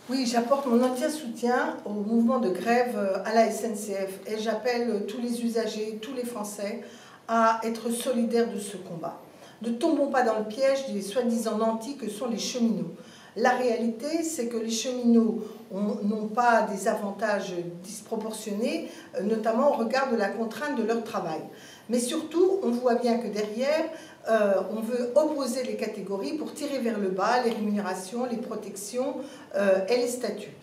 Oui, j'apporte mon entier soutien au mouvement de grève à la SNCF et j'appelle tous les usagers, tous les Français à être solidaires de ce combat. Ne tombons pas dans le piège des soi-disant nantis que sont les cheminots. La réalité, c'est que les cheminots n'ont pas des avantages disproportionnés, notamment au regard de la contrainte de leur travail. Mais surtout, on voit bien que derrière, on veut opposer les catégories pour tirer vers le bas les rémunérations, les protections et les statuts.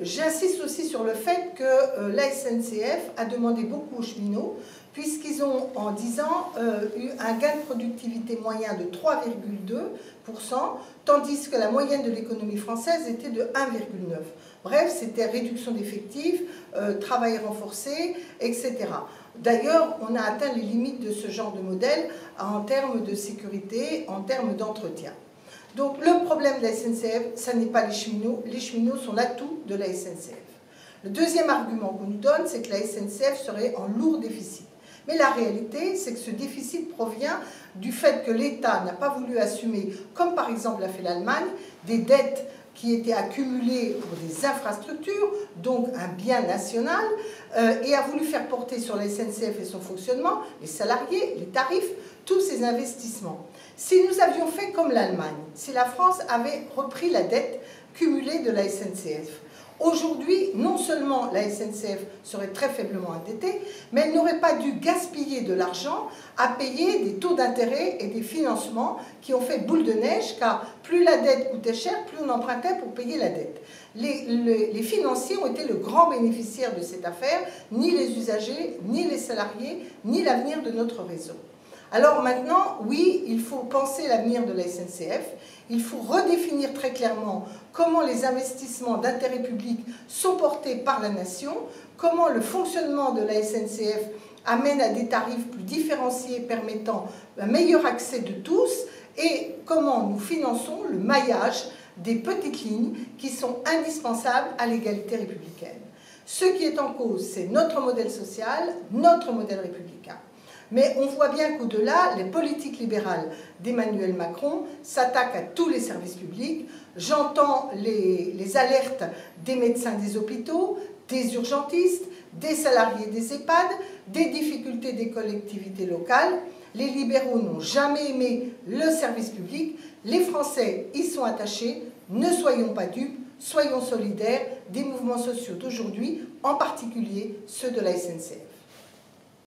J'insiste aussi sur le fait que la SNCF a demandé beaucoup aux cheminots, puisqu'ils ont, en 10 ans, eu un gain de productivité moyen de 3,2%, tandis que la moyenne de l'économie française était de 1,9%. Bref, c'était réduction d'effectifs, travail renforcé, etc. D'ailleurs, on a atteint les limites de ce genre de modèle en termes de sécurité, en termes d'entretien. Donc le problème de la SNCF, ça n'est pas les cheminots sont l'atout de la SNCF. Le deuxième argument qu'on nous donne, c'est que la SNCF serait en lourd déficit. Mais la réalité, c'est que ce déficit provient du fait que l'État n'a pas voulu assumer, comme par exemple l'a fait l'Allemagne, des dettes qui étaient accumulées pour des infrastructures, donc un bien national, et a voulu faire porter sur la SNCF et son fonctionnement, les salariés, les tarifs, tous ces investissements. Si nous avions fait comme l'Allemagne, si la France avait repris la dette cumulée de la SNCF, aujourd'hui, non seulement la SNCF serait très faiblement endettée, mais elle n'aurait pas dû gaspiller de l'argent à payer des taux d'intérêt et des financements qui ont fait boule de neige, car plus la dette coûtait cher, plus on empruntait pour payer la dette. Les financiers ont été le grand bénéficiaire de cette affaire, ni les usagers, ni les salariés, ni l'avenir de notre réseau. Alors maintenant, oui, il faut penser l'avenir de la SNCF, il faut redéfinir très clairement comment les investissements d'intérêt public sont portés par la nation, comment le fonctionnement de la SNCF amène à des tarifs plus différenciés permettant un meilleur accès de tous et comment nous finançons le maillage des petites lignes qui sont indispensables à l'égalité républicaine. Ce qui est en cause, c'est notre modèle social, notre modèle républicain. Mais on voit bien qu'au-delà, les politiques libérales d'Emmanuel Macron s'attaquent à tous les services publics. J'entends les alertes des médecins des hôpitaux, des urgentistes, des salariés des EHPAD, des difficultés des collectivités locales. Les libéraux n'ont jamais aimé le service public. Les Français y sont attachés. Ne soyons pas dupes, soyons solidaires des mouvements sociaux d'aujourd'hui, en particulier ceux de la SNCF.